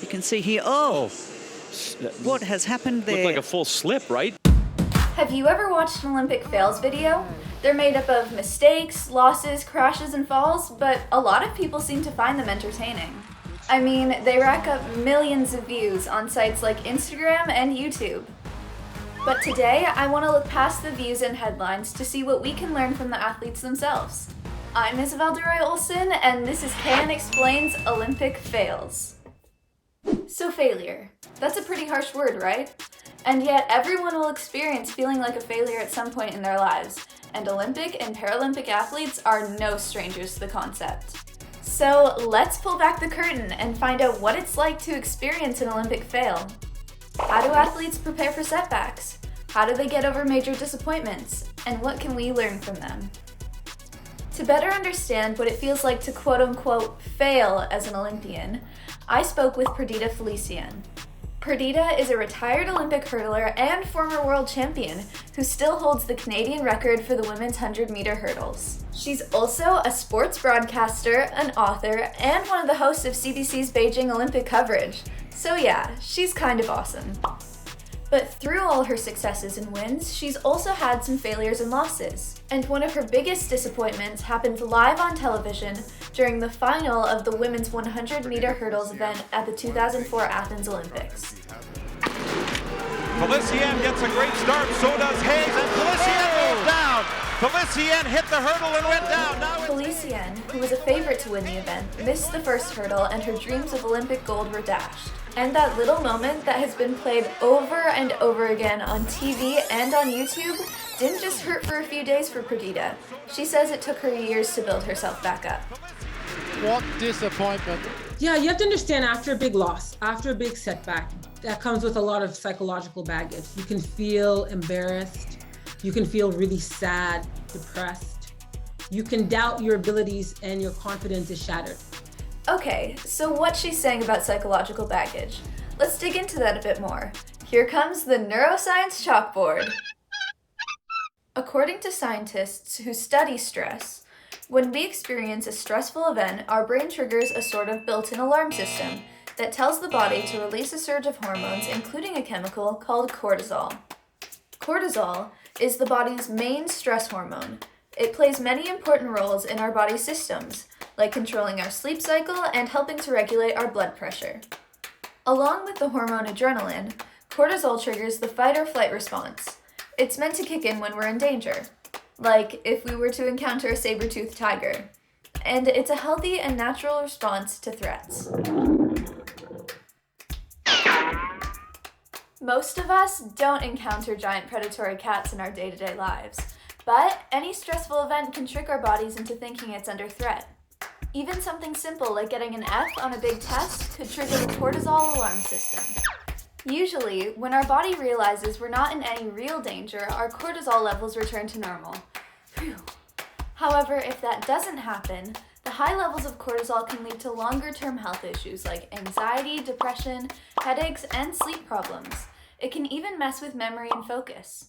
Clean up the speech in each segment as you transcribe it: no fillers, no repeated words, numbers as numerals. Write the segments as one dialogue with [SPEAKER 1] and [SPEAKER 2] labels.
[SPEAKER 1] You can see here, what has happened there?
[SPEAKER 2] Looked like a full slip, right?
[SPEAKER 3] Have you ever watched an Olympic fails video? They're made up of mistakes, losses, crashes, and falls, but a lot of people seem to find them entertaining. I mean, they rack up millions of views on sites like Instagram and YouTube. But today, I want to look past the views and headlines to see what we can learn from the athletes themselves. I'm Isabel DeRoy-Olson, and this is KN Explains Olympic Fails. So failure. That's a pretty harsh word, right? And yet everyone will experience feeling like a failure at some point in their lives, and Olympic and Paralympic athletes are no strangers to the concept. So let's pull back the curtain and find out what it's like to experience an Olympic fail. How do athletes prepare for setbacks? How do they get over major disappointments? And what can we learn from them? To better understand what it feels like to quote-unquote fail as an Olympian, I spoke with Perdita Felicien. Perdita is a retired Olympic hurdler and former world champion who still holds the Canadian record for the women's 100-meter hurdles. She's also a sports broadcaster, an author, and one of the hosts of CBC's Beijing Olympic coverage. So yeah, she's kind of awesome. But through all her successes and wins, she's also had some failures and losses. And one of her biggest disappointments happened live on television during the final of the women's 100-meter hurdles event at the 2004 Athens Olympics.
[SPEAKER 4] Felicien gets a great start, so does Hayes, and Felicien goes down! Felicien hit the hurdle and went down.
[SPEAKER 3] Felicien, who was a favorite to win the event, missed the first hurdle and her dreams of Olympic gold were dashed. And that little moment that has been played over and over again on TV and on YouTube didn't just hurt for a few days for Perdita. She says it took her years to build herself back up.
[SPEAKER 5] What disappointment.
[SPEAKER 6] Yeah, you have to understand, after a big loss, after a big setback, that comes with a lot of psychological baggage. You can feel embarrassed. You can feel really sad, depressed. You can doubt your abilities and your confidence is shattered.
[SPEAKER 3] Okay, so what's she saying about psychological baggage? Let's dig into that a bit more. Here comes the neuroscience chalkboard. According to scientists who study stress, when we experience a stressful event, our brain triggers a sort of built-in alarm system that tells the body to release a surge of hormones, including a chemical called cortisol. Cortisol is the body's main stress hormone. It plays many important roles in our body's systems, like controlling our sleep cycle and helping to regulate our blood pressure. Along with the hormone adrenaline, cortisol triggers the fight or flight response. It's meant to kick in when we're in danger, like if we were to encounter a saber-toothed tiger. And it's a healthy and natural response to threats. Most of us don't encounter giant predatory cats in our day-to-day lives, but any stressful event can trick our bodies into thinking it's under threat. Even something simple like getting an F on a big test could trigger the cortisol alarm system. Usually, when our body realizes we're not in any real danger, our cortisol levels return to normal. Phew. However, if that doesn't happen, the high levels of cortisol can lead to longer-term health issues like anxiety, depression, headaches, and sleep problems. It can even mess with memory and focus.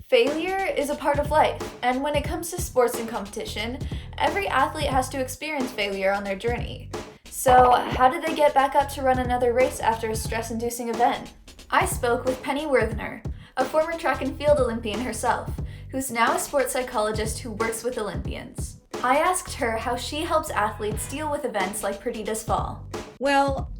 [SPEAKER 3] Failure is a part of life, and when it comes to sports and competition, every athlete has to experience failure on their journey. So, how did they get back up to run another race after a stress-inducing event? I spoke with Werthner, a former track and field Olympian herself, who's now a sports psychologist who works with Olympians. I asked her how she helps athletes deal with events like Perdita's fall.
[SPEAKER 7] Well,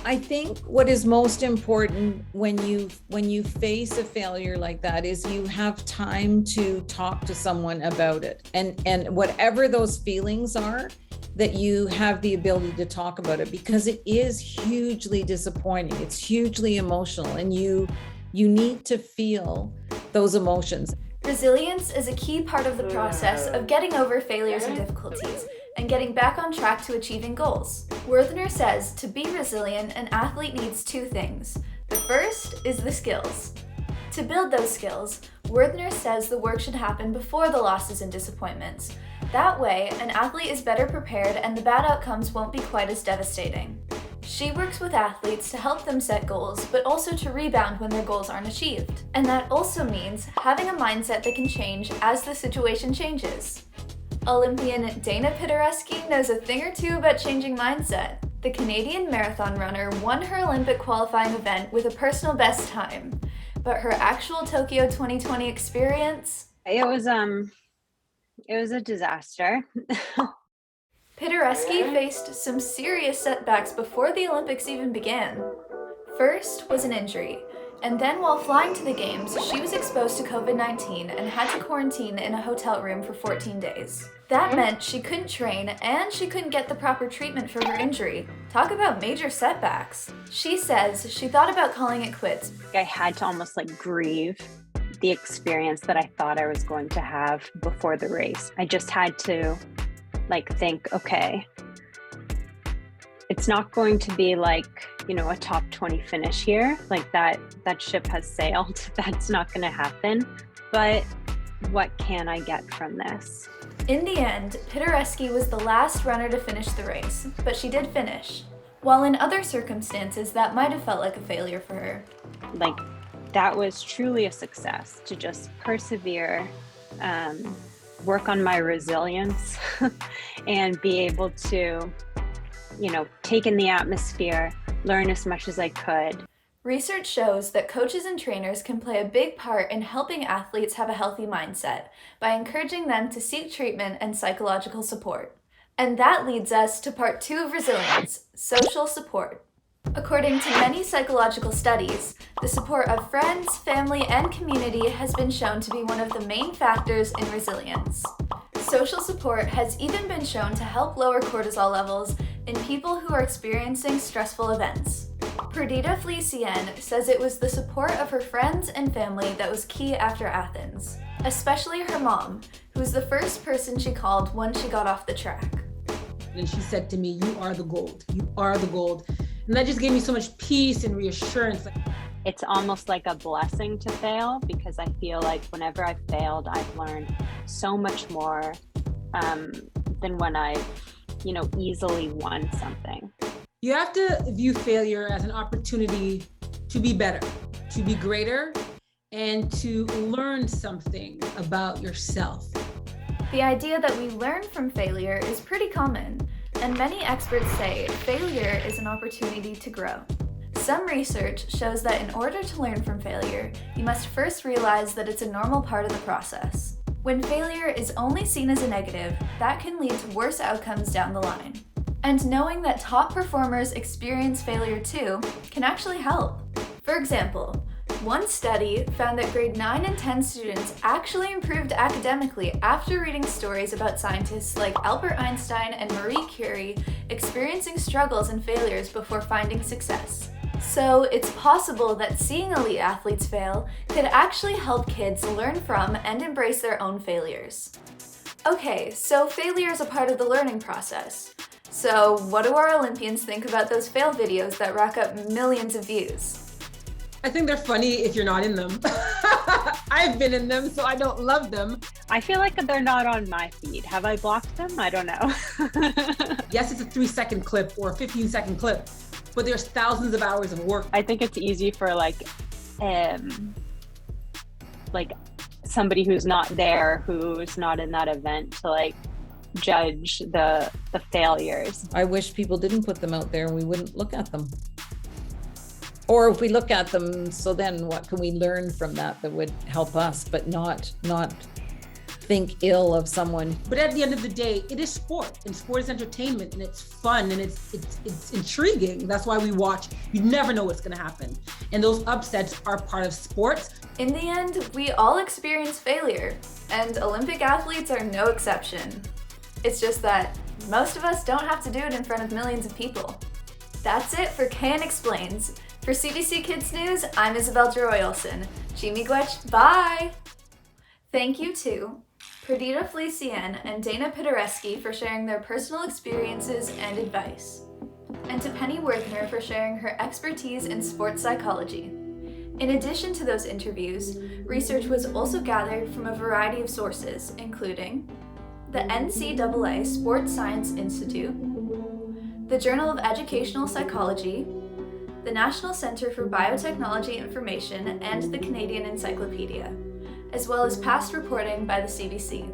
[SPEAKER 7] I think what is most important when you face a failure like that is you have time to talk to someone about it. And whatever those feelings are, that you have the ability to talk about it, because it is hugely disappointing. It's hugely emotional, and you need to feel those emotions.
[SPEAKER 3] Resilience is a key part of the process of getting over failures and difficulties and getting back on track to achieving goals. Werthner says to be resilient, an athlete needs two things. The first is the skills. To build those skills, Werthner says the work should happen before the losses and disappointments. That way, an athlete is better prepared and the bad outcomes won't be quite as devastating. She works with athletes to help them set goals, but also to rebound when their goals aren't achieved. And that also means having a mindset that can change as the situation changes. Olympian Dayna Pidhoresky knows a thing or two about changing mindset. The Canadian marathon runner won her Olympic qualifying event with a personal best time, but her actual Tokyo 2020 experience?
[SPEAKER 2] It was a disaster.
[SPEAKER 3] Pidhoresky faced some serious setbacks before the Olympics even began. First was an injury, and then while flying to the games, she was exposed to COVID-19 and had to quarantine in a hotel room for 14 days. That meant she couldn't train and she couldn't get the proper treatment for her injury. Talk about major setbacks. She says she thought about calling it quits.
[SPEAKER 2] I had to almost grieve the experience that I thought I was going to have before the race. I just had to think, okay, it's not going to be a top 20 finish here. That ship has sailed. That's not going to happen. But what can I get from this?
[SPEAKER 3] In the end, Pidhoresky was the last runner to finish the race, but she did finish. While in other circumstances, that might have felt like a failure for her.
[SPEAKER 2] That was truly a success, to just persevere, work on my resilience, and be able to, take in the atmosphere, learn as much as I could.
[SPEAKER 3] Research shows that coaches and trainers can play a big part in helping athletes have a healthy mindset by encouraging them to seek treatment and psychological support. And that leads us to part 2 of resilience, social support. According to many psychological studies, the support of friends, family, and community has been shown to be one of the main factors in resilience. Social support has even been shown to help lower cortisol levels in people who are experiencing stressful events. Perdita Felicien says it was the support of her friends and family that was key after Athens, especially her mom, who was the first person she called once she got off the track.
[SPEAKER 6] And she said to me, "You are the gold. You are the gold." And that just gave me so much peace and reassurance.
[SPEAKER 2] It's almost like a blessing to fail, because I feel like whenever I've failed, I've learned so much more than when I've, easily won something.
[SPEAKER 6] You have to view failure as an opportunity to be better, to be greater, and to learn something about yourself.
[SPEAKER 3] The idea that we learn from failure is pretty common, and many experts say failure is an opportunity to grow. Some research shows that in order to learn from failure, you must first realize that it's a normal part of the process. When failure is only seen as a negative, that can lead to worse outcomes down the line. And knowing that top performers experience failure too can actually help. For example, one study found that grade 9 and 10 students actually improved academically after reading stories about scientists like Albert Einstein and Marie Curie experiencing struggles and failures before finding success. So it's possible that seeing elite athletes fail could actually help kids learn from and embrace their own failures. Okay, so failure is a part of the learning process. So what do our Olympians think about those fail videos that rack up millions of views?
[SPEAKER 6] I think they're funny if you're not in them. I've been in them, so I don't love them.
[SPEAKER 2] I feel like they're not on my feed. Have I blocked them? I don't know.
[SPEAKER 6] Yes, it's a 3-second clip or a 15-second clip, but there's thousands of hours of work.
[SPEAKER 2] I think it's easy for somebody who's not there, who's not in that event, to judge the failures.
[SPEAKER 7] I wish people didn't put them out there and we wouldn't look at them. Or if we look at them, so then what can we learn from that would help us, but not think ill of someone.
[SPEAKER 6] But at the end of the day, it is sport, and sport is entertainment, and it's fun, and it's intriguing. That's why we watch. You never know what's going to happen. And those upsets are part of sports.
[SPEAKER 3] In the end, we all experience failure, and Olympic athletes are no exception. It's just that most of us don't have to do it in front of millions of people. That's it for KN Explains. For CBC Kids News, I'm Isabel DeRoy-Olson. Miigwech, bye! Thank you to Perdita Felicien and Dayna Pidhoresky for sharing their personal experiences and advice, and to Penny Werthner for sharing her expertise in sports psychology. In addition to those interviews, research was also gathered from a variety of sources, including the NCAA Sports Science Institute, the Journal of Educational Psychology, the National Center for Biotechnology Information, and the Canadian Encyclopedia, as well as past reporting by the CBC.